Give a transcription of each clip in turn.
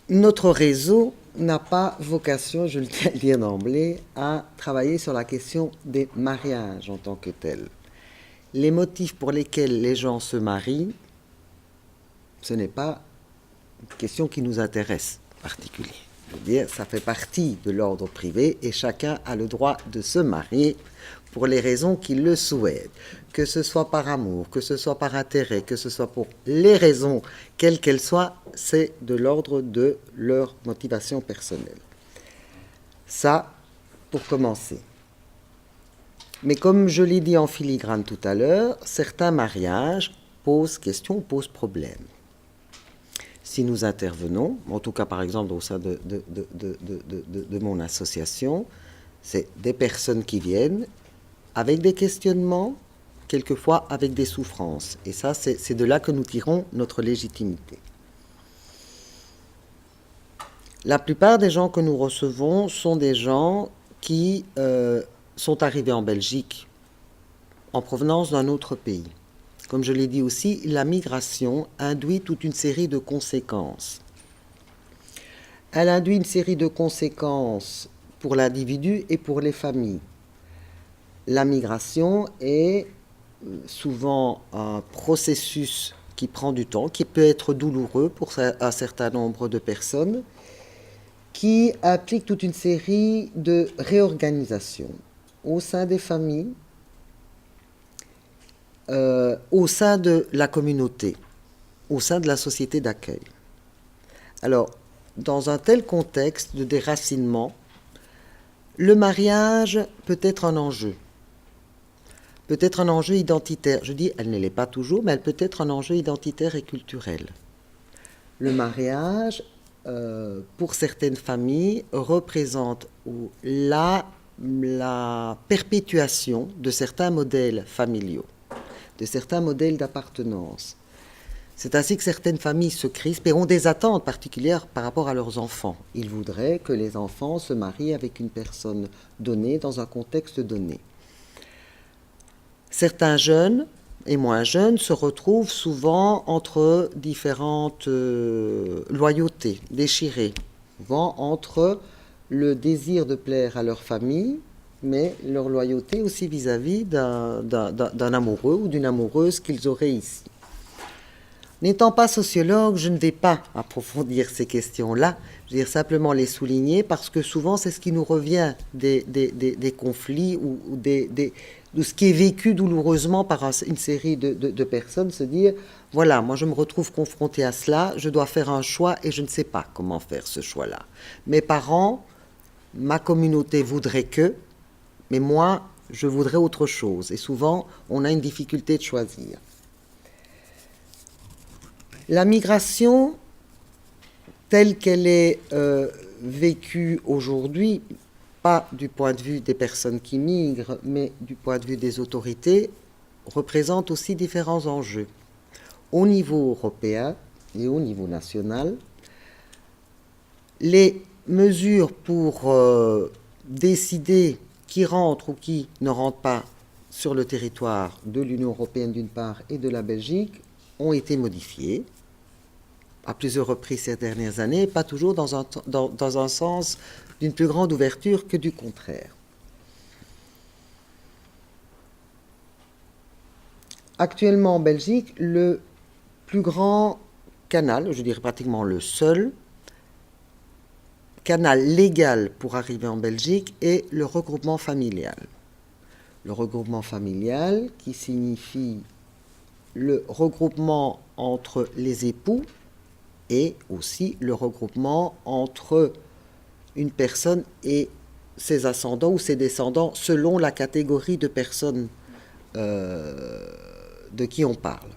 Notre réseau n'a pas vocation, je le tiens à le dire d'emblée, à travailler sur la question des mariages en tant que tels. Les motifs pour lesquels les gens se marient, ce n'est pas une question qui nous intéresse en particulier. Je veux dire, ça fait partie de l'ordre privé et chacun a le droit de se marier pour les raisons qu'il le souhaite. Que ce soit par amour, que ce soit par intérêt, que ce soit pour les raisons, quelles qu'elles soient, c'est de l'ordre de leur motivation personnelle. Ça, pour commencer. Mais comme je l'ai dit en filigrane tout à l'heure, certains mariages posent question, posent problème. Si nous intervenons, en tout cas par exemple au sein de mon association, c'est des personnes qui viennent avec des questionnements, quelquefois avec des souffrances. Et ça, c'est de là que nous tirons notre légitimité. La plupart des gens que nous recevons sont des gens qui sont arrivés en Belgique en provenance d'un autre pays. Comme je l'ai dit aussi, la migration induit toute une série de conséquences. Elle induit une série de conséquences pour l'individu et pour les familles. La migration est souvent un processus qui prend du temps, qui peut être douloureux pour un certain nombre de personnes, qui implique toute une série de réorganisations au sein des familles, au sein de la communauté, au sein de la société d'accueil. Alors, dans un tel contexte de déracinement, le mariage peut être un enjeu. Peut-être un enjeu identitaire. Je dis, elle ne l'est pas toujours, mais elle peut être un enjeu identitaire et culturel. Le mariage, pour certaines familles, représente la perpétuation de certains modèles familiaux, de certains modèles d'appartenance. C'est ainsi que certaines familles se crispent et ont des attentes particulières par rapport à leurs enfants. Ils voudraient que les enfants se marient avec une personne donnée dans un contexte donné. Certains jeunes et moins jeunes se retrouvent souvent entre différentes loyautés déchirées, souvent entre le désir de plaire à leur famille, mais leur loyauté aussi vis-à-vis d'un amoureux ou d'une amoureuse qu'ils auraient ici. N'étant pas sociologue, je ne vais pas approfondir ces questions-là, je vais simplement les souligner parce que souvent c'est ce qui nous revient des conflits ou de ce qui est vécu douloureusement par une série de personnes, se dire, voilà, moi je me retrouve confronté à cela, je dois faire un choix et je ne sais pas comment faire ce choix-là. Mes parents, ma communauté voudrait que, mais moi je voudrais autre chose. Et souvent on a une difficulté de choisir. La migration, telle qu'elle est vécue aujourd'hui, pas du point de vue des personnes qui migrent, mais du point de vue des autorités, représente aussi différents enjeux. Au niveau européen et au niveau national, les mesures pour décider qui rentre ou qui ne rentre pas sur le territoire de l'Union européenne d'une part et de la Belgique ont été modifiées à plusieurs reprises ces dernières années, pas toujours dans un sens d'une plus grande ouverture que du contraire. Actuellement en Belgique, le plus grand canal, je dirais pratiquement le seul canal légal pour arriver en Belgique est le regroupement familial. Le regroupement familial qui signifie le regroupement entre les époux et aussi le regroupement entre une personne et ses ascendants ou ses descendants selon la catégorie de personnes de qui on parle.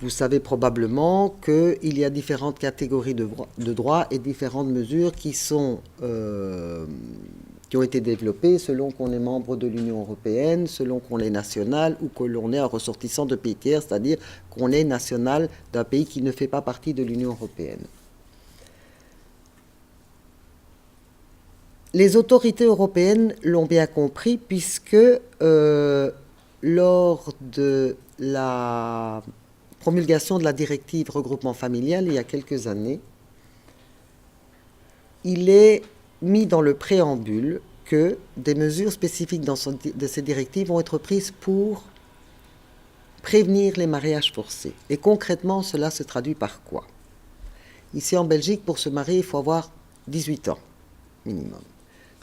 Vous savez probablement qu'il y a différentes catégories de droits et différentes mesures qui ont été développées selon qu'on est membre de l'Union européenne, selon qu'on est national ou que l'on est un ressortissant de pays tiers, c'est-à-dire qu'on est national d'un pays qui ne fait pas partie de l'Union européenne. Les autorités européennes l'ont bien compris puisque lors de la promulgation de la directive regroupement familial il y a quelques années, il est mis dans le préambule que des mesures spécifiques de ces directives vont être prises pour prévenir les mariages forcés. Et concrètement, cela se traduit par quoi? Ici en Belgique, pour se marier, il faut avoir 18 ans minimum.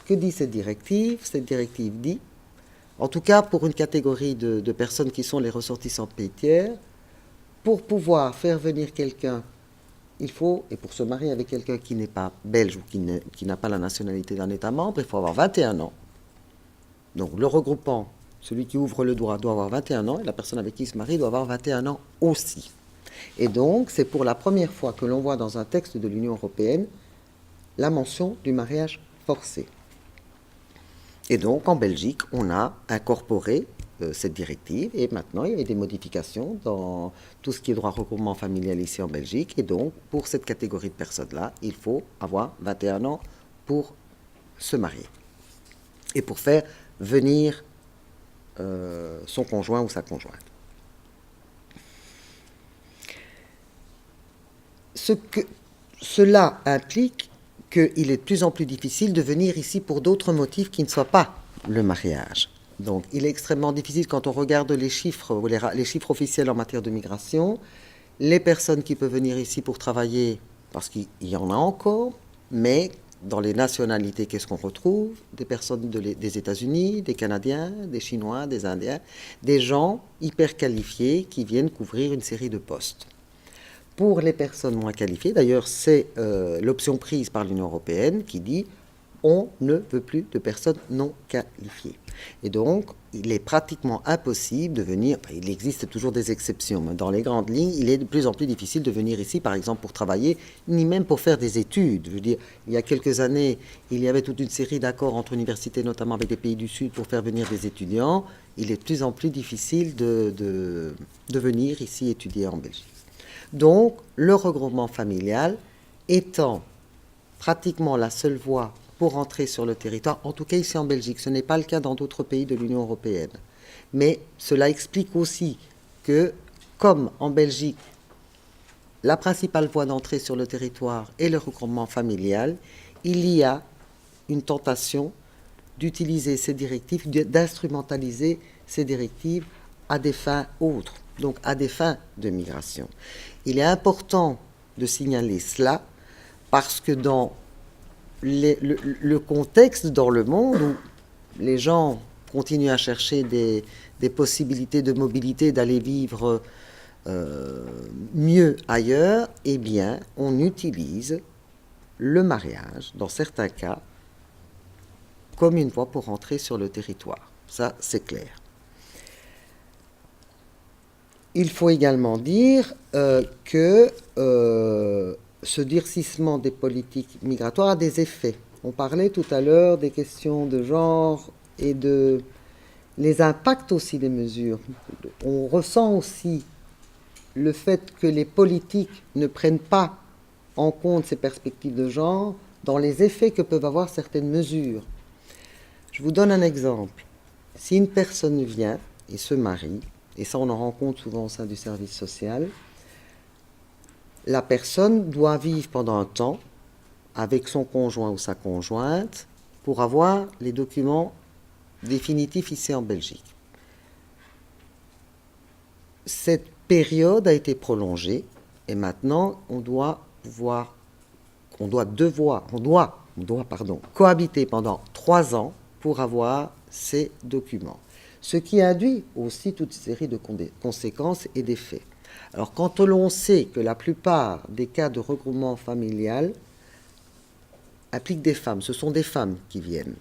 Que dit cette directive? Cette directive dit, en tout cas pour une catégorie de personnes qui sont les ressortissants de pays tiers, pour pouvoir faire venir quelqu'un, il faut, et pour se marier avec quelqu'un qui n'est pas belge ou qui n'a pas la nationalité d'un État membre, il faut avoir 21 ans. Donc le regroupant, celui qui ouvre le droit, doit avoir 21 ans, et la personne avec qui il se marie doit avoir 21 ans aussi. Et donc, c'est pour la première fois que l'on voit dans un texte de l'Union européenne la mention du mariage forcé. Et donc, en Belgique, on a incorporé cette directive, et maintenant, il y a des modifications dans tout ce qui est droit regroupement familial ici en Belgique, et donc, pour cette catégorie de personnes-là, il faut avoir 21 ans pour se marier, et pour faire venir son conjoint ou sa conjointe. Cela implique qu'il est de plus en plus difficile de venir ici pour d'autres motifs qui ne soient pas le mariage. Donc, il est extrêmement difficile quand on regarde les chiffres officiels en matière de migration. Les personnes qui peuvent venir ici pour travailler, parce qu'il y en a encore, mais dans les nationalités, qu'est-ce qu'on retrouve? Des personnes des États-Unis, des Canadiens, des Chinois, des Indiens, des gens hyper qualifiés qui viennent couvrir une série de postes. Pour les personnes moins qualifiées, d'ailleurs, c'est l'option prise par l'Union européenne qui dit on ne veut plus de personnes non qualifiées. Et donc, il est pratiquement impossible de venir, il existe toujours des exceptions, mais dans les grandes lignes, il est de plus en plus difficile de venir ici, par exemple, pour travailler, ni même pour faire des études. Je veux dire, il y a quelques années, il y avait toute une série d'accords entre universités, notamment avec les pays du Sud, pour faire venir des étudiants. Il est de plus en plus difficile de venir ici étudier en Belgique. Donc, le regroupement familial étant pratiquement la seule voie pour entrer sur le territoire, en tout cas ici en Belgique, ce n'est pas le cas dans d'autres pays de l'Union européenne. Mais cela explique aussi que, comme en Belgique, la principale voie d'entrée sur le territoire est le regroupement familial, il y a une tentation d'utiliser ces directives, d'instrumentaliser ces directives à des fins autres, donc à des fins de migration. Il est important de signaler cela parce que dans le contexte dans le monde où les gens continuent à chercher des possibilités de mobilité, d'aller vivre mieux ailleurs, eh bien, on utilise le mariage, dans certains cas, comme une voie pour entrer sur le territoire. Ça, c'est clair. Il faut également dire que ce durcissement des politiques migratoires a des effets. On parlait tout à l'heure des questions de genre et de les impacts aussi des mesures. On ressent aussi le fait que les politiques ne prennent pas en compte ces perspectives de genre dans les effets que peuvent avoir certaines mesures. Je vous donne un exemple. Si une personne vient et se marie, et ça on en rencontre souvent au sein du service social, la personne doit vivre pendant un temps avec son conjoint ou sa conjointe pour avoir les documents définitifs ici en Belgique. Cette période a été prolongée et maintenant on doit cohabiter pendant 3 ans pour avoir ces documents. Ce qui induit aussi toute une série de conséquences et d'effets. Alors, quand l'on sait que la plupart des cas de regroupement familial impliquent des femmes, ce sont des femmes qui viennent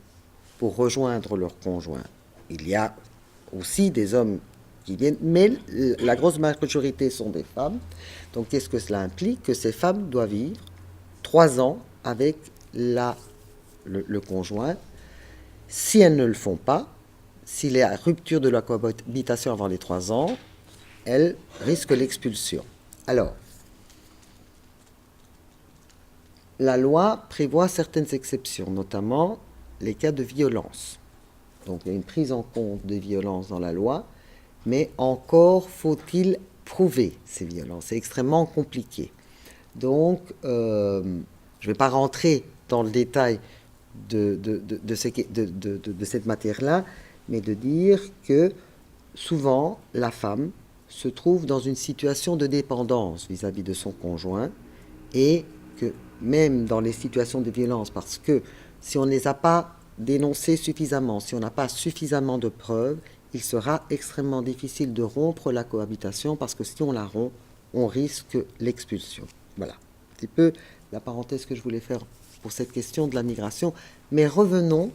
pour rejoindre leur conjoint. Il y a aussi des hommes qui viennent, mais la grosse majorité sont des femmes. Donc, qu'est-ce que cela implique? Que ces femmes doivent vivre 3 ans avec le conjoint. Si elles ne le font pas, s'il y a rupture de la cohabitation avant les 3 ans, elles risquent l'expulsion. Alors, la loi prévoit certaines exceptions, notamment les cas de violence. Donc, il y a une prise en compte des violences dans la loi, mais encore faut-il prouver ces violences. C'est extrêmement compliqué. Donc, je ne vais pas rentrer dans le détail de cette matière-là, mais de dire que souvent, la femme se trouve dans une situation de dépendance vis-à-vis de son conjoint et que même dans les situations de violence, parce que si on ne les a pas dénoncées suffisamment, si on n'a pas suffisamment de preuves, il sera extrêmement difficile de rompre la cohabitation parce que si on la rompt, on risque l'expulsion. Voilà, un petit peu la parenthèse que je voulais faire pour cette question de la migration. Mais revenons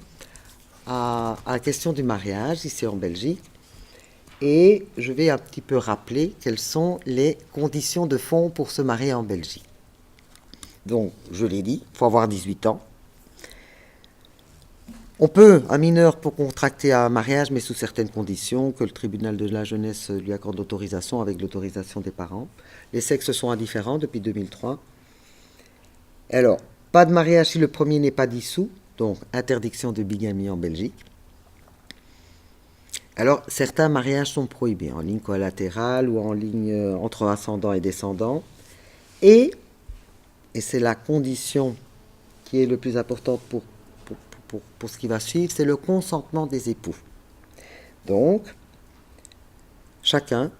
à la question du mariage ici en Belgique. Et je vais un petit peu rappeler quelles sont les conditions de fond pour se marier en Belgique. Donc, je l'ai dit, il faut avoir 18 ans. Un mineur peut contracter un mariage, mais sous certaines conditions, que le tribunal de la jeunesse lui accorde l'autorisation avec l'autorisation des parents. Les sexes sont indifférents depuis 2003. Alors, pas de mariage si le premier n'est pas dissous, donc interdiction de bigamie en Belgique. Alors, certains mariages sont prohibés, en ligne collatérale ou en ligne entre ascendant et descendant. Et c'est la condition qui est le plus importante pour ce qui va suivre, c'est le consentement des époux. Donc, chacun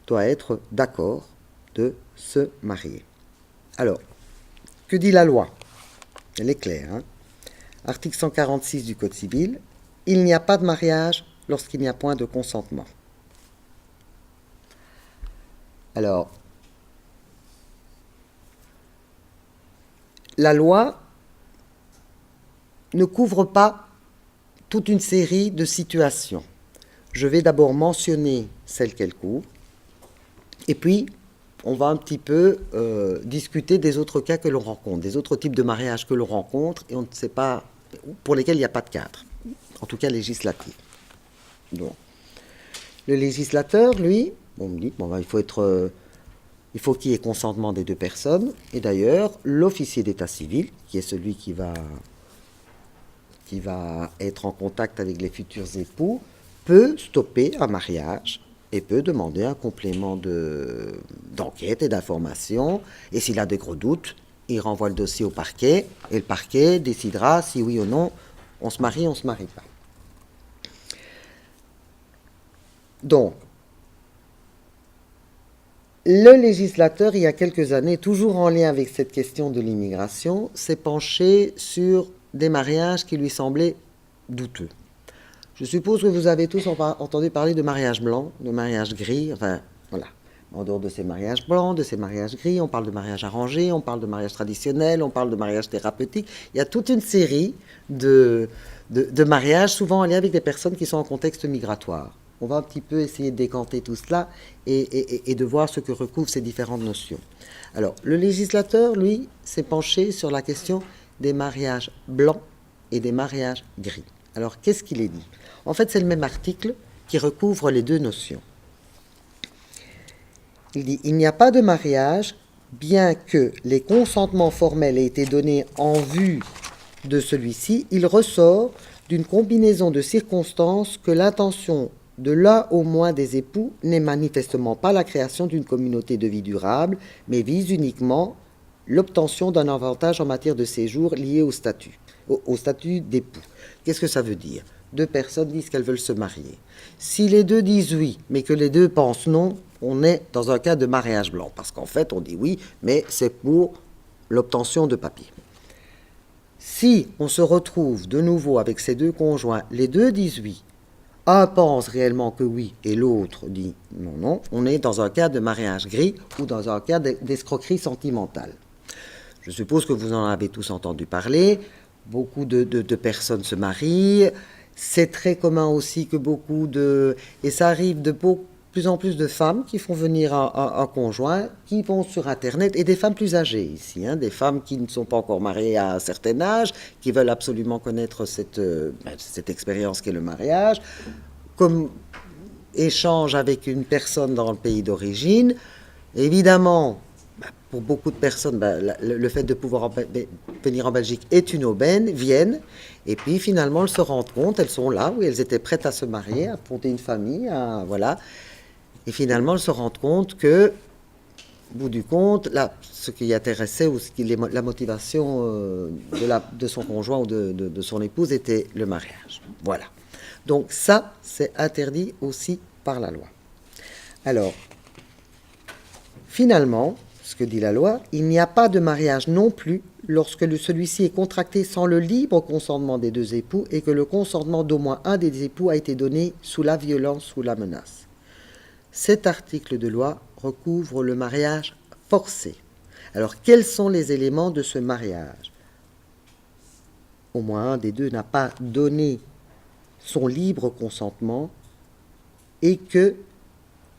doit être d'accord de se marier. Alors, que dit la loi? Elle est claire. Article 146 du Code civil, il n'y a pas de mariage lorsqu'il n'y a point de consentement. Alors, la loi ne couvre pas toute une série de situations. Je vais d'abord mentionner celles qu'elle couvre, et puis on va un petit peu discuter des autres cas que l'on rencontre, des autres types de mariages que l'on rencontre, et on ne sait pas, pour lesquels il n'y a pas de cadre, en tout cas législatif. Donc, le législateur, lui, on me dit, il faut qu'il y ait consentement des deux personnes. Et d'ailleurs, l'officier d'état civil, qui est celui qui va être en contact avec les futurs époux, peut stopper un mariage et peut demander un complément d'enquête et d'information. Et s'il a de gros doutes, il renvoie le dossier au parquet et le parquet décidera si oui ou non on se marie ou on ne se marie pas. Donc, le législateur, il y a quelques années, toujours en lien avec cette question de l'immigration, s'est penché sur des mariages qui lui semblaient douteux. Je suppose que vous avez tous entendu parler de mariage blanc, de mariage gris, enfin, voilà. En dehors de ces mariages blancs, de ces mariages gris, on parle de mariage arrangé, on parle de mariage traditionnel, on parle de mariage thérapeutique. Il y a toute une série de mariages, souvent en lien avec des personnes qui sont en contexte migratoire. On va un petit peu essayer de décanter tout cela et de voir ce que recouvrent ces différentes notions. Alors, le législateur, lui, s'est penché sur la question des mariages blancs et des mariages gris. Alors, qu'est-ce qu'il est dit? En fait, c'est le même article qui recouvre les deux notions. Il dit « Il n'y a pas de mariage, bien que les consentements formels aient été donnés en vue de celui-ci, il ressort d'une combinaison de circonstances que l'intention de l'un au moins des époux n'est manifestement pas la création d'une communauté de vie durable, mais vise uniquement l'obtention d'un avantage en matière de séjour lié au statut d'époux. » Qu'est-ce que ça veut dire? Deux personnes disent qu'elles veulent se marier. Si les deux disent oui, mais que les deux pensent non, on est dans un cas de mariage blanc. Parce qu'en fait, on dit oui, mais c'est pour l'obtention de papier. Si on se retrouve de nouveau avec ces deux conjoints, les deux disent oui, un pense réellement que oui et l'autre dit non, non, on est dans un cas de mariage gris ou dans un cas d'escroquerie sentimentale. Je suppose que vous en avez tous entendu parler. Beaucoup de personnes se marient. C'est très commun aussi que et ça arrive de plus en plus de femmes qui font venir un conjoint, qui vont sur Internet, et des femmes plus âgées ici, des femmes qui ne sont pas encore mariées à un certain âge, qui veulent absolument connaître cette expérience qu'est le mariage, comme échange avec une personne dans le pays d'origine. Évidemment, pour beaucoup de personnes, le fait de pouvoir venir en Belgique est une aubaine, viennent, et puis finalement elles se rendent compte, elles sont là, où elles étaient prêtes à se marier, à fonder une famille, voilà. Et finalement elles se rendent compte que bout du compte, là, ce qui intéressait ou la motivation de son conjoint ou de son épouse était le mariage. Voilà. Donc ça, c'est interdit aussi par la loi. Alors, finalement, ce que dit la loi, il n'y a pas de mariage non plus lorsque celui-ci est contracté sans le libre consentement des deux époux et que le consentement d'au moins un des époux a été donné sous la violence ou la menace. Cet article de loi recouvre le mariage forcé. Alors, quels sont les éléments de ce mariage? Au moins un des deux n'a pas donné son libre consentement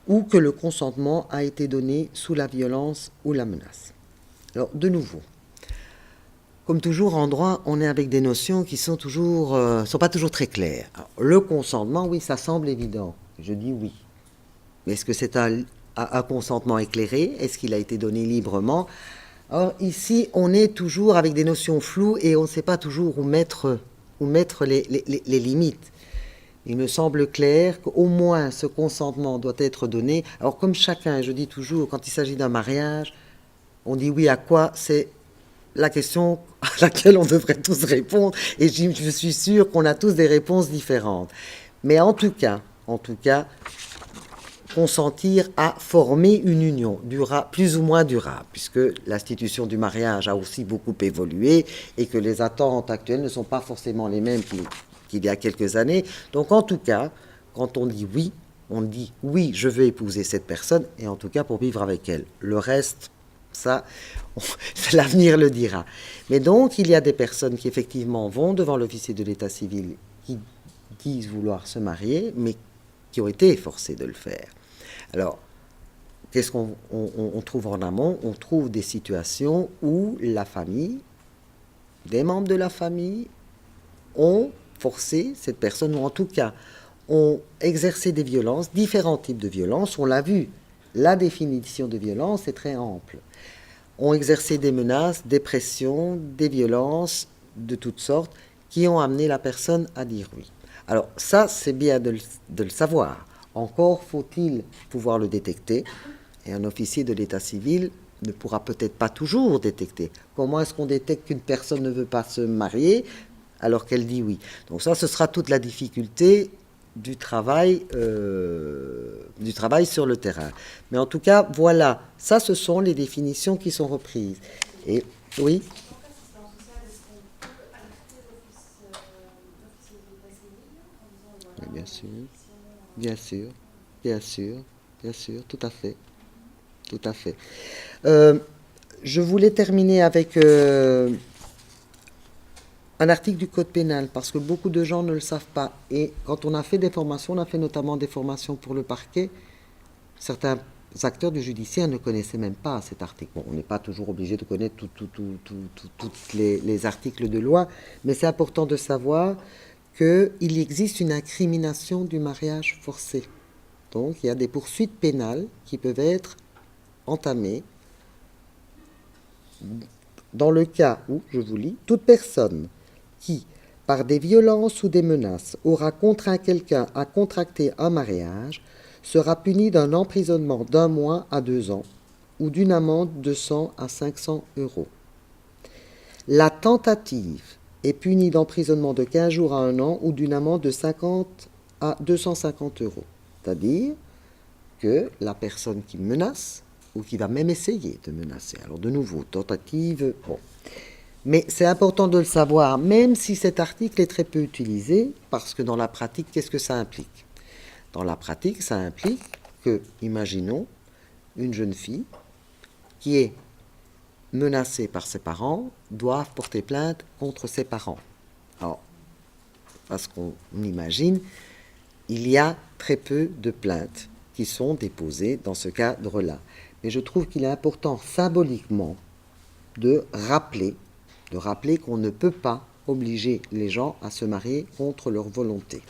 ou que le consentement a été donné sous la violence ou la menace. Alors, de nouveau, comme toujours en droit, on est avec des notions qui sont pas toujours très claires. Alors, le consentement, oui, ça semble évident. Je dis oui. Mais est-ce que c'est un consentement éclairé? Est-ce qu'il a été donné librement? Or, ici, on est toujours avec des notions floues et on ne sait pas toujours où mettre les limites. Il me semble clair qu'au moins ce consentement doit être donné. Alors, comme chacun, je dis toujours, quand il s'agit d'un mariage, on dit oui à quoi? C'est la question à laquelle on devrait tous répondre. Et je suis sûr qu'on a tous des réponses différentes. Mais en tout cas, consentir à former une union plus ou moins durable, puisque l'institution du mariage a aussi beaucoup évolué et que les attentes actuelles ne sont pas forcément les mêmes qu'il y a quelques années. Donc en tout cas, quand on dit oui, je veux épouser cette personne, et en tout cas pour vivre avec elle. Le reste, ça, l'avenir le dira. Mais donc, il y a des personnes qui effectivement vont devant l'officier de l'état civil, qui disent vouloir se marier, mais qui ont été forcés de le faire. Alors, qu'est-ce qu'on trouve en amont? On trouve des situations où la famille, des membres de la famille, ont forcé cette personne, ou en tout cas, ont exercé des violences, différents types de violences. On l'a vu, la définition de violence est très ample. Ont exercé des menaces, des pressions, des violences de toutes sortes qui ont amené la personne à dire oui. Alors ça, c'est bien de le savoir. Encore faut-il pouvoir le détecter. Et un officier de l'état civil ne pourra peut-être pas toujours détecter. Comment est-ce qu'on détecte qu'une personne ne veut pas se marier alors qu'elle dit oui? Donc ça, ce sera toute la difficulté du travail sur le terrain. Mais en tout cas, voilà, ça, ce sont les définitions qui sont reprises. Et oui. Bien sûr, bien sûr, bien sûr, bien sûr, tout à fait, tout à fait. Je voulais terminer avec un article du Code pénal, parce que beaucoup de gens ne le savent pas. Et quand on a fait des formations, on a fait notamment des formations pour le parquet, certains acteurs du judiciaire ne connaissaient même pas cet article. Bon, on n'est pas toujours obligé de connaître tous les articles de loi, mais c'est important de savoir qu'il existe une incrimination du mariage forcé. Donc, il y a des poursuites pénales qui peuvent être entamées dans le cas où, je vous lis, toute personne qui, par des violences ou des menaces, aura contraint quelqu'un à contracter un mariage, sera punie d'un emprisonnement d'1 mois à 2 ans ou d'une amende de 100 à 500 euros. La tentative est punie d'emprisonnement de 15 jours à 1 an ou d'une amende de 50 à 250 euros. C'est-à-dire que la personne qui menace, ou qui va même essayer de menacer, alors de nouveau, tentative, bon. Mais c'est important de le savoir, même si cet article est très peu utilisé, parce que dans la pratique, qu'est-ce que ça implique? Dans la pratique, ça implique que, imaginons, une jeune fille qui est menacée par ses parents doit porter plainte contre ses parents. Alors, parce qu'on imagine, il y a très peu de plaintes qui sont déposées dans ce cadre-là. Mais je trouve qu'il est important symboliquement de rappeler qu'on ne peut pas obliger les gens à se marier contre leur volonté.